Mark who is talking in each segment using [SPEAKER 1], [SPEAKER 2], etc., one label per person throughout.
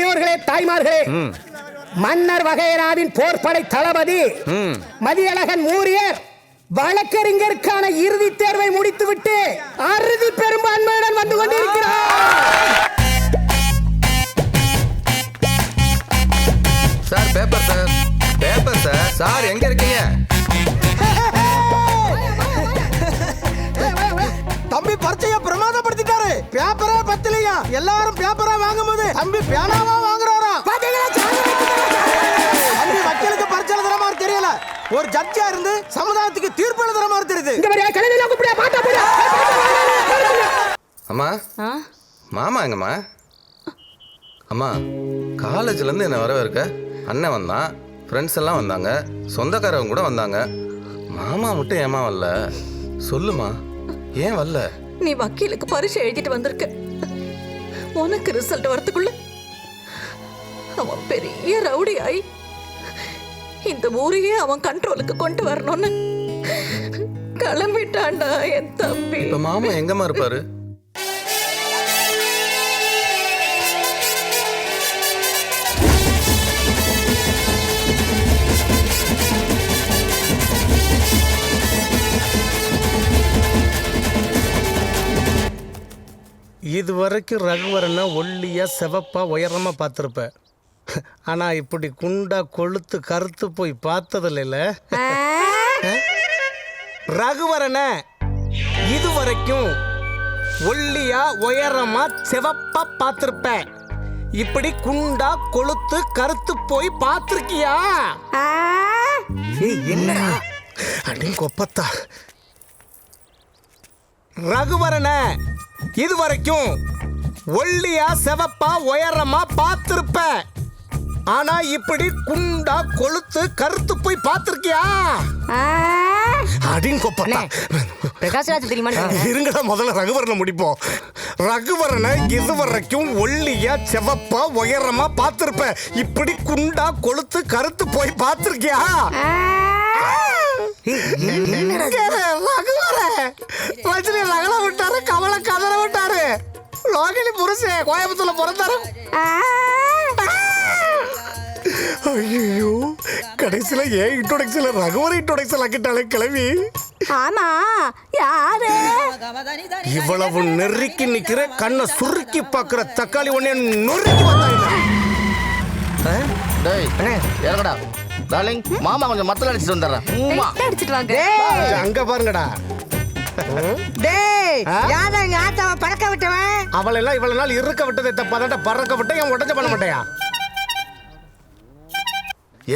[SPEAKER 1] பெரியோர்களே, தாய்மார்களே, மன்னர் வகையராவின் போர்படை தளபதி மதியழகன் மூரியர் வழக்கறிஞருக்கான இறுதி தேர்வை முடித்துவிட்டு அறுதி பெரும்பான்மையுடன் வந்து கொண்டிருக்கிறார்.
[SPEAKER 2] Sir paper sir, paper sir. Sir எங்க இருக்கீங்க?
[SPEAKER 3] தம்பி பரீட்சைய பிரமாதப்படுத்திட்டாரு. பேப்பரா பத்தலையா? எல்லாரும் பேப்பரா வாங்கும்போது தம்பி பேனாவா வாங்குறாரா? தம்பி வக்கீலுக்கு பரீட்சை எழுதுற மாதிரி தெரியல, ஒரு ஜட்ஜா இருந்து சமுதாயத்துக்கு தீர்ப்பு எழுதுற மாதிரி தெரியுது.
[SPEAKER 2] அம்மா, மாமா எங்கம்மா? அம்மா, காலேஜ்ல இருந்து என்ன வரவே இருக்க? அண்ணன் வந்தான், ஃப்ரெண்ட்ஸ் எல்லாம் வந்தாங்க, சொந்தக்காரவங்க கூட வந்தாங்க. மாமா மட்டும் ஏமா வரல? சொல்லுமா, ஏன் வரல?
[SPEAKER 4] நீ வக்கீலுக்கு பரீட்சை எழுதிட்டு வந்திருக்க. உனக்கு ரிசல்ட் வரதுக்குள்ள அவன் பெரிய ரவுடி ஆயி இந்த ஊரையே அவன் கண்ட்ரோலுக்கு கொண்டு வரணும்னு கிளம்பிட்டான்டா என் தம்பி.
[SPEAKER 2] இப்ப மாமா எங்கம்மா இருப்பாரு?
[SPEAKER 5] இது வரைக்கும் ரகுவரனை ஒல்லியா செவப்பா உயரமா பார்த்துருப்ப. ஆனா இப்படி குண்டா கொளுத்து கருத்து போய் பார்த்ததில்ல. ரகுவரனை இது வரைக்கும் ஒல்லியா உயரமா செவப்பா பார்த்திருப்ப. இப்படி குண்டா கொளுத்து கருத்து போய் பார்த்திருக்கியா? என்ன அடி கொப்பத்தா. ரகுவரனை இது வரைக்கும் ஒல்லியா செவப்பா உயரமா பார்த்திருப்ப. ஆனா இப்படி குண்டா கொளுத்து கருத்து போய் பார்த்திருக்கியா? அடின் கொப்பத்தா.
[SPEAKER 6] பிரகாஷ்ராஜ் தெரியுமா?
[SPEAKER 5] இருங்கடா, முதல்ல ரகுவரனை முடிப்போம். ரகுவரனை இது வரைக்கும் ஒல்லியா செவப்பா உயரமா பார்த்திருப்ப. இப்படி குண்டா கொளுத்து கருத்து போய் பார்த்திருக்கியா? ரஜினி ரகல விட்டாரு, கமல கதற விட்டாரு, லோகினி புருஷன் கோயம்புத்தூர்ல பிறந்தாரு. ஐயோ, கடைசியில ஏன் இன்ட்ரோடக்ஷன்ல ரகுவர இன்ட்ரோடக்ஷன் ஆக்கிட்டாலே கிளவி.
[SPEAKER 6] ஆமா, யாரு?
[SPEAKER 5] இவ்வளவு நெருக்கி நிக்கிற, கண்ணை சுருக்கி பாக்குற தக்காளி ஒண்ணே நொறுக்கி வந்தாங்க.
[SPEAKER 3] டார்லிங், மாமா கொஞ்சம் மத்தல அடிச்சிட்டு வந்துடுறேன்.
[SPEAKER 6] அடிச்சிட்டு வாங்க.
[SPEAKER 5] அங்க பாருங்கடா.
[SPEAKER 6] டேய், யாரா எங்க ஆத்தாவை பறக்க விட்டவன்?
[SPEAKER 5] அவளெல்லாம் இவ்வளவு நாள் இருக்க விட்டதை தப்பாதாட்ட பறக்க விட்ட என் உடஞ்ச பண்ண மாட்டேயா?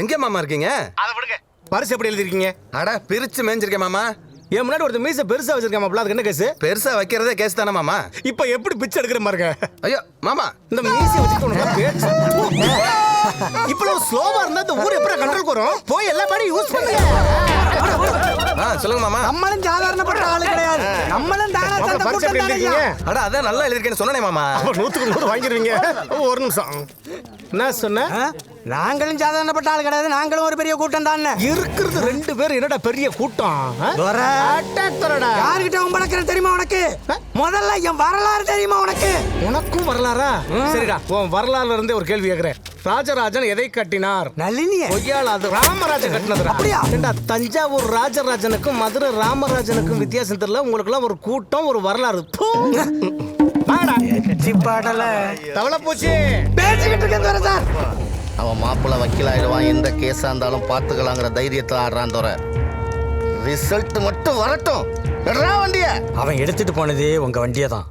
[SPEAKER 2] எங்க மாமா இருக்கீங்க?
[SPEAKER 5] அதை விடுங்க. பரிசு எப்படி எழுதிருக்கீங்க?
[SPEAKER 2] அட, பிரிச்சு மேஞ்சிருக்கேன் மாமா.
[SPEAKER 5] என் முன்னாடி ஒருத்தர் மீச பெருசா வச்சிருக்கேன் மாப்ள, அதுக்கு என்ன கேஸ்?
[SPEAKER 2] பெருசா வைக்கிறதே கேஸ் தானே மாமா?
[SPEAKER 5] இப்ப எப்படி பிச்சை எடுக்கிற பாருங்க.
[SPEAKER 2] ஐயோ மாமா,
[SPEAKER 5] இந்த மீசை வச்சுட்டு பேச்சு இவ்வளவு ஸ்லோவா இருந்தா இந்த ஊர் எப்படி கண்ட்ரோல் வரும்? போய் எல்லா பாடி யூஸ் பண்ணுங்க.
[SPEAKER 2] சொல்லுங்க மாமா.
[SPEAKER 3] நம்மளும் சாதாரணப்பட்ட ஆளு கிடையாது, நம்மளும் தானா சண்டை போட்டுறீங்க.
[SPEAKER 2] அட, அதான் நல்லா எழுதிருக்கேன்னு சொன்னனே மாமா.
[SPEAKER 5] 100க்கு 100 வாங்கிடுவீங்க. ஒரு நிமிஷம், என்ன சொன்ன?
[SPEAKER 3] நாங்களும் சாதாரணப்பட்ட ஆளு கிடையாது, நாங்களும் ஒரு பெரிய கூட்டம் தான்.
[SPEAKER 5] இருக்கிறது 2 பேர், என்னடா பெரிய கூட்டம்?
[SPEAKER 3] யார்கிட்ட உம்பளக்கிறது தெரியுமா உனக்கு? முதல்ல என் வரலாறு தெரியுமா உனக்கு?
[SPEAKER 5] உனக்கும் வரலாறா? சரிடா, உன் வரலாறுல இருந்தே ஒரு கேள்வி கேக்குறேன். ராஜராஜன் எதை கட்டினார்?
[SPEAKER 3] நளினிய.
[SPEAKER 5] பொய்யால, அது ராமராஜன் கட்டினது.
[SPEAKER 3] அப்படியா?
[SPEAKER 5] தஞ்சாவூர் ராஜராஜனுக்கும் மதுரை ராமராஜனுக்கும் வித்தியாசம் தெரியல. உங்களுக்குலாம் ஒரு கூட்டம், ஒரு வரலாறு. தவளை பூச்சி
[SPEAKER 3] பேசிக்கிட்டு இருக்கேன் சார்.
[SPEAKER 7] அவன் மாப்பிள்ள வக்கீலாயிடுவான், எந்த கேஸா இருந்தாலும் பார்த்துக்கலாங்கிற தைரியத்தில் ஆடுறான் தோற. ரிசல்ட் மட்டும் வரட்டும். வண்டிய
[SPEAKER 3] அவன் எடுத்துட்டு போனதே உங்க வண்டியை தான்.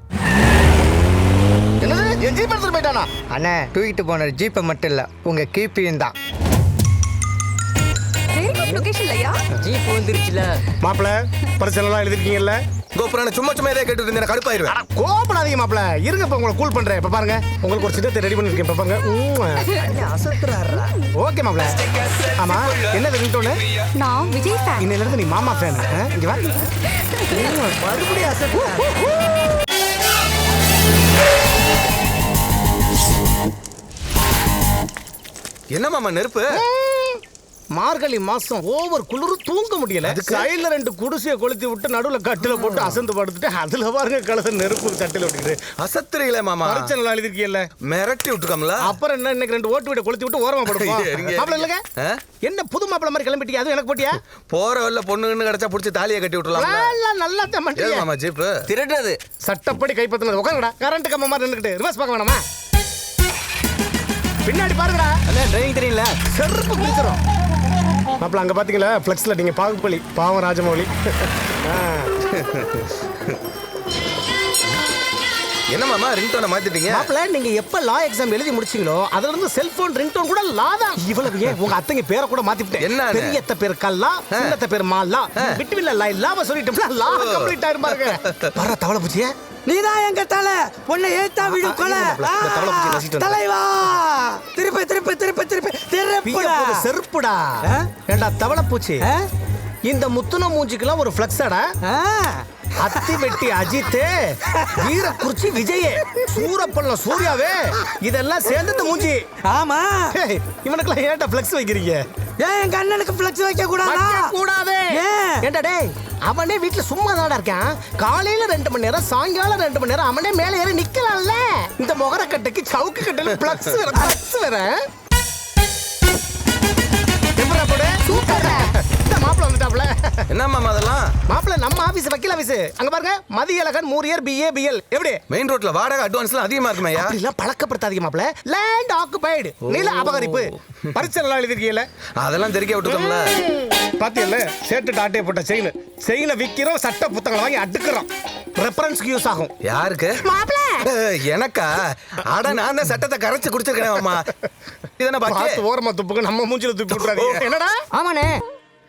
[SPEAKER 7] என்னது, என் ஜீப் எடுத்துட்டு போயிட்டானா?
[SPEAKER 3] அண்ணே, தூக்கிட்டு போன ஜீப்பை மட்டும் இல்ல, உங்க கீப்பியும் தான். ஜீப் வந்துருச்சுல
[SPEAKER 5] மாப்பிள. பிரச்சனை எல்லாம் எழுதிருக்கீங்கல்ல?
[SPEAKER 2] கோபுரான சும்மா சும்மா இதே கேட்டு இருந்தேன், கடுப்பாயிருவேன்.
[SPEAKER 5] கோபப்படாதீங்க மாப்பிள, இருங்க. இப்ப உங்களை கூல் பண்றேன். இப்ப பாருங்க, உங்களுக்கு ஒரு சின்னத்தை ரெடி பண்ணிருக்கேன். இப்ப பாருங்க. ஓகே மாப்பிள. ஆமா, என்ன ரிங்டோனு?
[SPEAKER 6] நான் விஜய் ஃபேன்.
[SPEAKER 5] இன்னையில இருந்து நீ மாமா ஃபேன். இங்க வா. மறுபடியும் அசத்து.
[SPEAKER 2] என்ன மாமா நெருப்பு?
[SPEAKER 5] மார்கழி மாசம் ஓவர் குளிர் தூங்க முடியல சைடுல 2 குடிசையை கொளுத்தி விட்டு நடுவுல கட்டில போட்டு அசந்து படுத்துட்டு அதுல பாருங்க கழுத நெருப்பு தட்டில விட்டுக்கிட்டு
[SPEAKER 2] அசத்துறீங்களே மாமா.
[SPEAKER 5] பிரச்சனை எழுதிருக்கீல்ல
[SPEAKER 2] மிரட்டி விட்டுருக்கோம்ல.
[SPEAKER 5] அப்புறம் என்ன இன்னைக்கு 2 ஓட்டு வீட கொளுத்தி விட்டு ஓரமா படுப்போம்.
[SPEAKER 2] இருங்க.
[SPEAKER 5] மாப்பிள்ள இல்லங்க என்ன புது மாப்பிள்ள மாதிரி கிளம்பிட்டீங்க? அது எனக்கு போட்டியா?
[SPEAKER 2] போற வரல பொண்ணுன்னு கிடைச்சா புடிச்சு தாலியை கட்டி விட்டுலாம்.
[SPEAKER 5] நல்லா தான்
[SPEAKER 2] ஏது
[SPEAKER 5] பண்ணிட்டீங்க.
[SPEAKER 2] மாமா ஜீப்பு
[SPEAKER 8] திருடுறது
[SPEAKER 5] சட்டப்படி கைப்பற்றினது. உட்காருங்கடா. கரண்ட் கம்ப மாதிரி நின்னுக்கிட்டு ரிவர்ஸ் பார்க்க வேணாமா? பின்னாடி பாருங்கடா.
[SPEAKER 8] அண்ணா டிரைவிங் தெரியல.
[SPEAKER 5] செருப்பு பிடிச்சிரும். மாப்பிள்ள அங்க பாத்தீங்களா ஃபிளெக்ஸ்ல நீங்க பாகுபலி பாவம் ராஜமௌலி.
[SPEAKER 2] என்ன மாமா ரிங்டோனை மாத்திட்டீங்க?
[SPEAKER 5] மாப்பிள்ள நீங்க எப்ப லா எக்ஸாம் எழுதி முடிச்சீங்களோ அதுல இருந்து செல்போன் ரிங்டோன் கூட லா தான். இவ்வளவு ஏன் உங்க அத்தைங்க பேரை கூட மாத்திட்டேன்.
[SPEAKER 2] என்ன அது?
[SPEAKER 5] பெரியத்த பேர் கல்லா, சின்னத்த பேர் மாலா. விட்டுவில்ல லா இல்லாம சொல்லிட்டோம்ல லா கம்ப்ளீட் ஆயிரும் பாருங்க. வர தவளை பூச்சியே
[SPEAKER 3] நீதான் எங்க தலை உன்னை ஏத்தா விடும் கொலை.
[SPEAKER 5] இந்த தவளை பூச்சி நசிட்டு வந்து.
[SPEAKER 3] தலைவா திருப்பி திருப்பி திருப்பி திருப்பி திருப்புடா.
[SPEAKER 5] செருப்புடா. ஏண்டா தவளை பூச்சி இந்த முத்துன மூஞ்சிக்கெல்லாம் ஒரு ஃப்ளெக்ஸாடா. அத்தி வெட்டி அஜித்தே, வீரக்குறிச்சி விஜயே, சூரப்பள்ள சூர்யாவே இதெல்லாம் சேர்ந்து மூஞ்சி.
[SPEAKER 3] ஆமா
[SPEAKER 5] இவனுக்குலாம் ஏன்டா ஃப்ளெக்ஸ் வைக்கிறீங்க?
[SPEAKER 3] ஏன் எங்க அண்ணனுக்கு ஃப்ளெக்ஸ் வைக்க கூடாதா?
[SPEAKER 5] கூடாதே.
[SPEAKER 3] ஏன்?
[SPEAKER 5] ஏன்டா டேய் அவனே வீட்டுல சும்மா தான்டா இருக்கான். காலையில 2 மணி நேரம் சாயங்காலம் 2 மணி நேரம் அவனே மேல ஏறி நிக்கலாம்ல. இந்த முகர கட்டைக்கு சவுக்கு கட்டையில ஃப்ளெக்ஸ் வேற ஃப்ளெக்ஸ் வேற. எப்படா போடு? சூப்பர். இந்த மாப்பிள்ள வந்துட்டாப்ல.
[SPEAKER 2] என்ன மாமா அதெல்லாம்?
[SPEAKER 5] மாப்பிள்ள நம்ம ஆபீஸ் வக்கீல் ஆபீஸ். அங்க பாருங்க மதியழகன் மூரியர் BA BL. எப்படி?
[SPEAKER 2] மெயின் ரோட்ல வாடகை அட்வான்ஸ்லாம் அதிகமா இருக்குமையா?
[SPEAKER 5] அப்படிலாம் பழக்கப்படுத்தாதீங்க மாப்பிள்ள. லேண்ட் ஆக்குபைடு நில அபகரிப்பு பரிச்சை எல்லாம் எழுதிருக்கீங்கல்ல
[SPEAKER 2] அதெல்லாம் தெரிக்க விட்டுட்டோம்ல.
[SPEAKER 5] பாத்தியல்ல சேட்டு டாட்டே போட்ட செயினை விக்கிறோம், சட்ட புத்தகங்களை வாங்கி அடுக்குறோம். ரெஃபரன்ஸ்க்கு யூஸ் ஆகும்.
[SPEAKER 2] யாருக்கு? எனக்கா? அட நான் தான் சட்டத்தை கரைச்சு குடிச்சிருக்கேன் மாமா. இதென்ன பாக்கி?
[SPEAKER 5] பார்த்து ஓரமா துப்புக்கு நம்ம மூஞ்சில துப்பி விட்டுறாதீங்க. என்னடா?
[SPEAKER 3] ஆமாண்ணே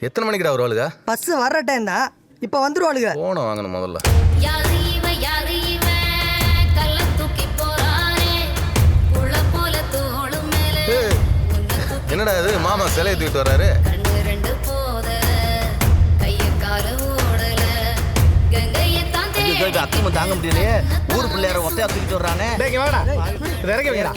[SPEAKER 2] எத்தனை மணிக்குடா வருவாளுங்க?
[SPEAKER 3] பஸ் வர்ற டைம் தான் இப்ப வந்துருவாளுங்க.
[SPEAKER 2] போன வாங்கணும் முதல்ல. என்னடா இது மாமா சிலையை தூக்கிட்டு வர்றாரு?
[SPEAKER 7] அக்கமும் தாங்க முடியலையே. ஊர் பிள்ளையார ஒத்தையா தூக்கிட்டு வர்றானே.
[SPEAKER 5] டேய் இங்க வாடா. இது இறக்கி வைடா.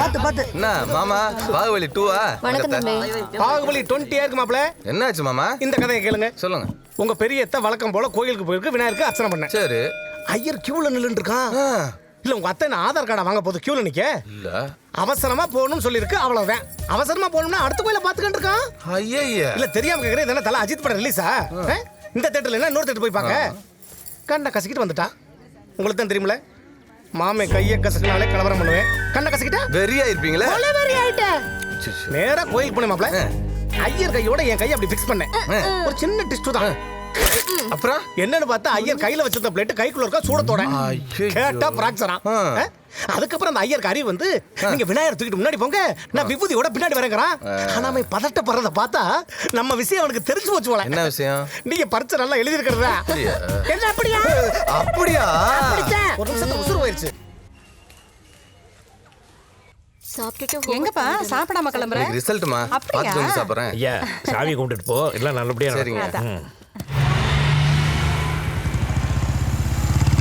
[SPEAKER 3] பாத்து பாத்து.
[SPEAKER 2] என்ன மாமா பாகுபலி 2ஆ?
[SPEAKER 4] வணக்கம் தம்பி.
[SPEAKER 5] பாகுபலி 20 இருக்கு மாப்ள.
[SPEAKER 2] என்னாச்சு மாமா?
[SPEAKER 5] இந்த கதையை கேளுங்க.
[SPEAKER 2] சொல்லுங்க.
[SPEAKER 5] உங்க பெரியத்த வழக்கம் போல கோயிலுக்கு போயிருக்கு, விநாயகருக்கு அர்ச்சனை பண்ணேன்.
[SPEAKER 2] சரி.
[SPEAKER 5] ஐயர் கியூல நின்னுட்டு இருக்கான். இல்ல உங்க அத்தை நான் ஆதார் கார்டை வாங்க போது கியூல நிக்க.
[SPEAKER 2] இல்ல
[SPEAKER 5] அவசரமா போகணும்னு சொல்லிருக்கு, அவ்வளவுதான். அவசரமா போகணும்னா அடுத்த கோயில பாத்துக்கிட்டு இருக்கான்.
[SPEAKER 2] ஐயா
[SPEAKER 5] இல்ல தெரியாம கேக்குறேன். இதெல்லாம் தல அஜித் படம் ரிலீஸா? இந்த தியேட்டர்ல என்ன இன்னொரு தியேட்டர் போய் பாக்க. கண்ணை கசக்கிட்டு வந்துட்டா. உங்களுக்கு தான் தெரியுமில மாமே கையை கசக்கினாலே கலவரம் பண்ணுவேன். கண்ணை கசக்கிட்டா
[SPEAKER 2] வெறியா இருப்பீங்களே.
[SPEAKER 5] வெறி ஆயிட்டேன். நேரா கோயிலுக்கு போனேன் மாப்ள. ஐயர் கையோட என் கையை அப்படி ஃபிக்ஸ் பண்ணேன். ஒரு சின்ன டிஸ்ட் தான்.
[SPEAKER 2] அப்புறம்
[SPEAKER 5] என்னன்னு பார்த்தா ஐயர் கையில வச்சிருந்த பிளேட் கைக்குள்ள இருக்க சூடத்தோட. கேட்டா பிராக்சரா. அதுக்கப்புறம் அந்த ஐயருக்கு அறிவு வந்து நீங்க விநாயகர் தூக்கிட்டு முன்னாடி போங்க, நான் விபூதியோட பின்னாடி வரேங்கிறான். ஆனா அவன் பதட்டப்படுறத பார்த்தா நம்ம விஷயம் அவனுக்கு தெரிஞ்சு போச்சு போல.
[SPEAKER 2] என்ன விஷயம்?
[SPEAKER 5] நீங்க பரிச்சை நல்லா எழுதி இருக்கிறதா? என்ன அப்படியா?
[SPEAKER 2] அப்படியா?
[SPEAKER 5] ஒரு நிமிஷத்துல உசுறு போயிருச்சு.
[SPEAKER 4] சாப்பிட்டுட்டு
[SPEAKER 6] எங்கப்பா சாப்பிடாம கிளம்புற?
[SPEAKER 2] ரிசல்ட்மா பார்த்து வந்து சாப்பிடுறேன்.
[SPEAKER 5] ஐயா சாமி கும்பிட்டுட்டு போ, எல்லாம் நல்லபடியா.
[SPEAKER 2] சரிங்க.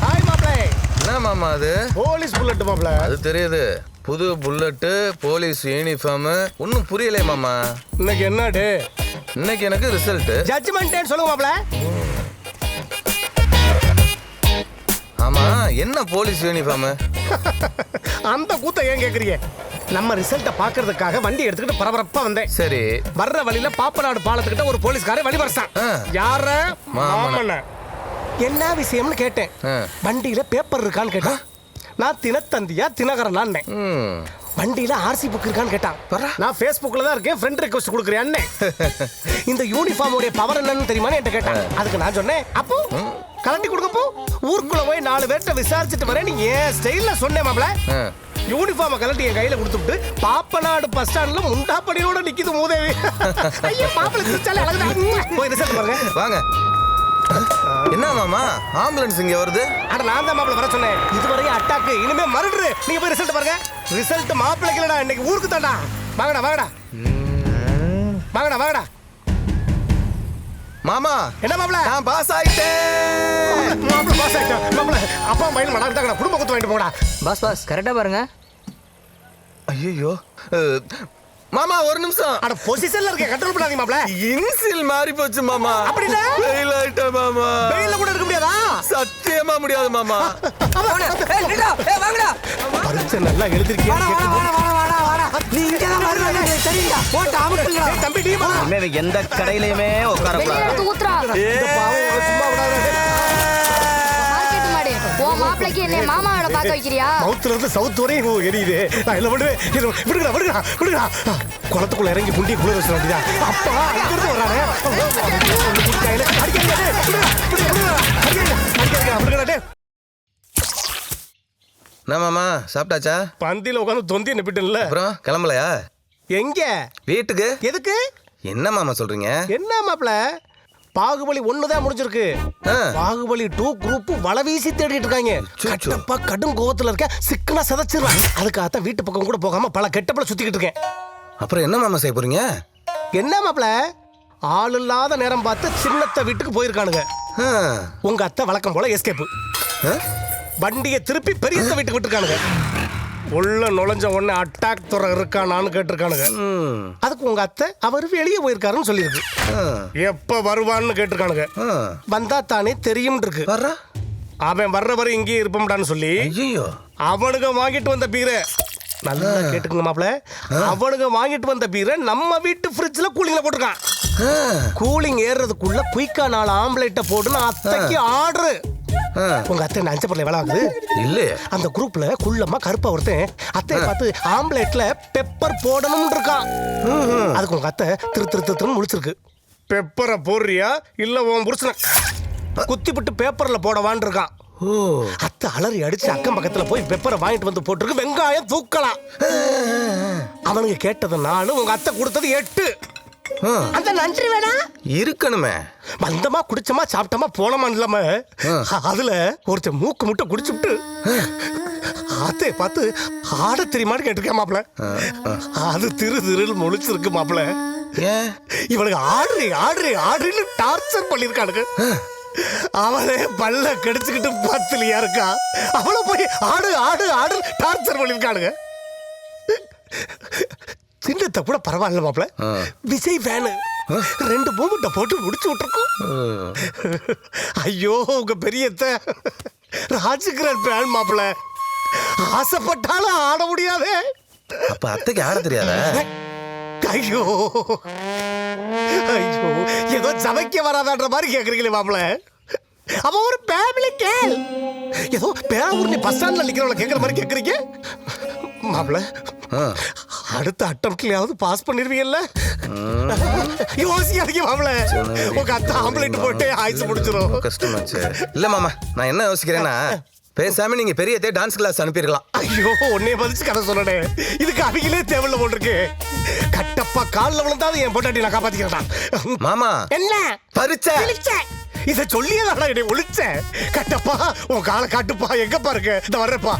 [SPEAKER 5] ஹாய் மாப்ளே.
[SPEAKER 2] என்ன மாமா அது?
[SPEAKER 5] போலீஸ் புல்லட் மாப்ள.
[SPEAKER 2] அது தெரியுது. புது புல்லட்டு, போலீஸ் யூனிஃபார்ம். ஒன்னும் புரியலையே மாமா.
[SPEAKER 5] இன்னைக்கு என்ன டே?
[SPEAKER 2] இன்னைக்கு எனக்கு ரிசல்ட்.
[SPEAKER 5] ஜட்ஜ்மென்ட் டே சொல்லுங்க மாப்ள.
[SPEAKER 2] ஆமா என்ன போலீஸ் யூனிஃபார்ம்?
[SPEAKER 5] அந்த கூத்த ஏன் கேக்குறீங்க? நம்ம ரிசல்ட்ட பாக்குறதுக்காக வண்டி எடுத்துக்கிட்டு பரபரப்பா வந்தேன்.
[SPEAKER 2] சரி.
[SPEAKER 5] வர்ற வழியில பாப்பநாடு பாலத்துக்கிட்ட ஒரு போலீஸ்காரன் வழி வரசான். யார? மாமன. என்ன விஷயம்னு கேட்டேன். வண்டியில பேப்பர் இருக்கான்னு கேட்டான். நான் தினத்தந்தியா தினகரன். வண்டியில RC புக் இருக்கான்னு கேட்டான். நான் Facebookல தான் இருக்கேன், ஃப்ரெண்ட் ரிக்வெஸ்ட் கொடுக்குறேன். இந்த யூனிஃபார்ம் உடைய பவர் என்னன்னு தெரியுமான்னு என்கிட்ட கேட்டான். அதுக்கு நான் சொன்னேன் அப்போ கலட்டி கொடுக்கப்போ ஊருக்குள்ள போய் 4 பேர்ட்ட விசாரிச்சுட்டு வரேன். நீ ஏன் ஸ்டைல்ல சொன்னேன் மாப்ள. யூனிஃபார்மை கலட்டி என் கையில கொடுத்துட்டு பாப்பநாடு பஸ் ஸ்டாண்ட்ல முண்டாப்படியோட நிக்குது மூதேவி. ஐயோ மாப்பிள்ளை சிரிச்சாலே அழகுதான். போய் ரிசல்ட் பாருங்க.
[SPEAKER 2] வாங்க. என்ன மாமா ஆம்புலன்ஸ் இங்க வருது?
[SPEAKER 5] அட நான் தான் மாப்பிள்ளை வர சொன்னேன். இதுவரையும் அட்டாக்கு, இனிமே மறுடுரு. நீங்க போய் ரிசல்ட் பாருங்க. ரிசல்ட் மாப்பிள்ளைக்கு இல்லடா, இன்னைக்கு ஊருக்கு தாண்டா. வாங்கடா வாங்கடா வாங்கடா வாங்கடா.
[SPEAKER 2] மாமா
[SPEAKER 5] என்ன மாப்பிள்ள?
[SPEAKER 2] நான் பாஸ் ஆயிட்டேன்.
[SPEAKER 5] மாப்பிள்ள பாஸ் ஆயிட்டேன். மாப்பிள்ள அப்பா பையன் மடாக்கிட்டாங்கடா. குடும்ப குத்து வாங்கிட்டு போங்கடா.
[SPEAKER 8] பாஸ் கரெக்டா பாருங்க.
[SPEAKER 2] ஐயோ மாமா ஒரு நிமிஷம்.
[SPEAKER 5] அட பொசிஷன்ல இருக்க கண்ட்ரோல் பண்ணாதீங்க மாப்ள.
[SPEAKER 2] இன்சில் மாறி போச்சு மாமா.
[SPEAKER 5] அப்படினா
[SPEAKER 2] ஃபெயில் ஆயிட்ட மாமா.
[SPEAKER 5] வெயில்ல கூட இருக்க முடியாதா?
[SPEAKER 2] சத்தியமா முடியாது மாமா.
[SPEAKER 3] ஏய் நிடா, ஏய் வாங்கடா.
[SPEAKER 5] பரிச்சை நல்லா எழுதிருக்கீங்க.
[SPEAKER 3] வாடா. நீ இங்க தான் வருவ சரியா? போட்டு அமுக்குங்க.
[SPEAKER 5] ஏய் தம்பி டீமா.
[SPEAKER 7] இனிமே எந்த கடையிலயுமே உட்கார கூடாது.
[SPEAKER 6] ஊத்துறா
[SPEAKER 5] இந்த பாவம் சும்மா விடாத.
[SPEAKER 6] மார்க்கெட் மாடு ஓ மாப்பிளைக்கு என்ன மாமாவோட பார்க்க வைக்கிறியா?
[SPEAKER 5] மவுத்துல இருந்து சவுத் வரையும் எரியுது. நான் என்ன பண்ணுவேன்? விடுங்கடா. குளத்துக்குள்ள இறங்கி புண்டியை குளிர வச்சிட வேண்டியதா? அப்பா அங்க இருந்து வரானே.
[SPEAKER 2] என்ன மாமா சாப்பிட்டாச்சா?
[SPEAKER 5] பந்தியில உட்காந்து தொந்தி நிப்பிட்டேன்ல.
[SPEAKER 2] அப்புறம் கிளம்பலையா?
[SPEAKER 5] எங்க
[SPEAKER 2] வீட்டுக்கு.
[SPEAKER 5] எதுக்கு?
[SPEAKER 2] என்ன மாமா சொல்றீங்க?
[SPEAKER 5] என்ன மாப்பிள? பாகுபலி 1 தான் முடிஞ்சிருக்கு.
[SPEAKER 2] ஆ.
[SPEAKER 5] பாகுபலி 2 குரூப் வலை வீசி தேடிட்டு இருக்காங்க. கட்டப்பா கடும் கோவத்துல இருக்க, சிக்கனா சதைச்சிருவேன். அதுக்காகத்தான் வீட்டு பக்கம் கூட போகாம பல கெட்டப்பல சுத்திக்கிட்டு இருக்கேன்.
[SPEAKER 2] அப்புறம் என்ன மாமா செய்ய போறீங்க?
[SPEAKER 5] என்ன மாப்பிள? ஆள் இல்லாத நேரம் பார்த்து சின்னத்த வீட்டுக்கு போயிருக்கானுங்க.
[SPEAKER 2] ஆ.
[SPEAKER 5] உங்க அத்தை வழக்கம் போல எஸ்கேப்.
[SPEAKER 2] ஆ?
[SPEAKER 5] வண்டியை திருப்பி பெரியத்த வீட்டுக்கு விட்டுருக்கானுங்க. உள்ள நுழைஞ்ச உடனே அட்டாக் துறை இருக்கானான்னு கேட்டிருக்கானுங்க. அதுக்கு உங்க அத்தை அவர் வெளியே போயிருக்காருன்னு சொல்லியிருக்கு. எப்ப வருவான்னு கேட்டிருக்கானுங்க. வந்தா தானே தெரியும் இருக்கு.
[SPEAKER 2] வர்றா?
[SPEAKER 5] அவன் வர்ற வரை இங்கேயே இருப்போம்டான்னு சொல்லி
[SPEAKER 2] ஐயோ.
[SPEAKER 5] அவனுங்க வாங்கிட்டு வந்த பீரை நல்லா கேட்டுக்குங்க மாப்பிள. அவனுங்க வாங்கிட்டு வந்த பீரை நம்ம வீட்டு ஃப்ரிட்ஜ்ல கூலிங்ல போட்டிருக்கான். கூலிங் ஏறதுக்குள்ள குயிக்கா 4 ஆம்லேட்டை போடுன்னு அத்தைக்கு ஆர்டர். உங்க அத்தை அஞ்சு பரல வேலை ஆகுது
[SPEAKER 2] இல்லையே.
[SPEAKER 5] அந்த குரூப்ல குள்ளமா கருப்பா ஒருத்தன் அத்தையை பார்த்து ஆம்லேட்ல பெப்பர் போடணும் இருக்கான். அதுக்கு உங்க அத்தை திரு முழிச்சிருக்கு. பெப்பரை போடுறியா இல்ல உன் புருஷனை குத்தி விட்டு பேப்பர்ல போடவான் இருக்கான். அத்தை அலறி அடிச்சு அக்கம் பக்கத்துல போய் பெப்பரை வாங்கிட்டு வந்து போட்டிருக்கு. வெங்காயம் தூக்கலாம். அவனுங்க கேட்டது 4, உங்க அத்தை கொடுத்தது 8. அந்த நன்றி வேணா
[SPEAKER 2] இருக்கணுமே.
[SPEAKER 5] வந்தமா குடிச்சமா சாப்பிட்டமா போனமா இல்லாம அதுல ஒருத்தர் மூக்கு முட்டை குடிச்சுட்டு அத்தையை பார்த்து ஆட தெரியுமான்னு கேட்டிருக்கேன் மாப்பிள. அது திரு முழிச்சிருக்கு மாப்பிள. இவனுக்கு ஆடுறி டார்ச்சர் பண்ணிருக்கானுங்க. அவளே பல்ல கடிச்சுக்கிட்டு பத்துலியா இருக்கா. அவளை போய் ஆடு டார்ச்சர் பண்ணிருக்கானுங்க. சின்னத்தை கூட பரவாயில்ல மாப்பிள. விஜய் ஃபேனு 2 மூமெண்ட்டை போட்டு முடிச்சு விட்டுருக்கோம். ஐயோ உங்க பெரியத்த ராஜகிரண் ஃபேன் மாப்பிள. ஆசைப்பட்டாலும் ஆட முடியாதே.
[SPEAKER 2] அப்ப அத்தைக்கு ஆட தெரியாதா?
[SPEAKER 5] ஐயோ ஏதோ சமைக்க வராதான்ற மாதிரி கேக்குறீங்களே மாப்பிள. அவ ஒரு ஃபேமிலி கேள். ஏதோ பேரூர்ல பஸ் ஸ்டாண்ட்ல நிக்கிறவள கேக்குற மாதிரி கேக்குறீங்க மாப்பிள. அடுத்த அட்டம்ப்ட்லயாவது பாஸ் பண்ணிருவீங்கல்ல? யோசிக்காதீங்க மாப்பிள. உங்க அத்தை ஆம்லேட் போட்டு ஆயிச்சு முடிச்சிடும்.
[SPEAKER 2] கஷ்டமாச்சு. இல்ல மாமா, நான் என்ன யோசிக்கிறேன்னா பேசாம நீங்க பெரியதே டான்ஸ் கிளாஸ் அனுப்பிடலாம்.
[SPEAKER 5] ஐயோ உன்னைய பதிச்சு கதை சொன்னே. இதுக்கு அவங்களே தேவையில்ல போட்டிருக்கு. கட்டப்பா காலில் விழுந்தாது என் பொண்டாட்டி நான் காப்பாத்திக்கிறேன்.
[SPEAKER 2] மாமா
[SPEAKER 5] என்ன
[SPEAKER 2] பறிச்ச
[SPEAKER 5] இதை சொல்லியதாடா என்னை ஒழிச்ச. கட்டப்பா உன் காலை காட்டுப்பா. எங்கப்பா இருக்கு? இந்த வர்றப்பா.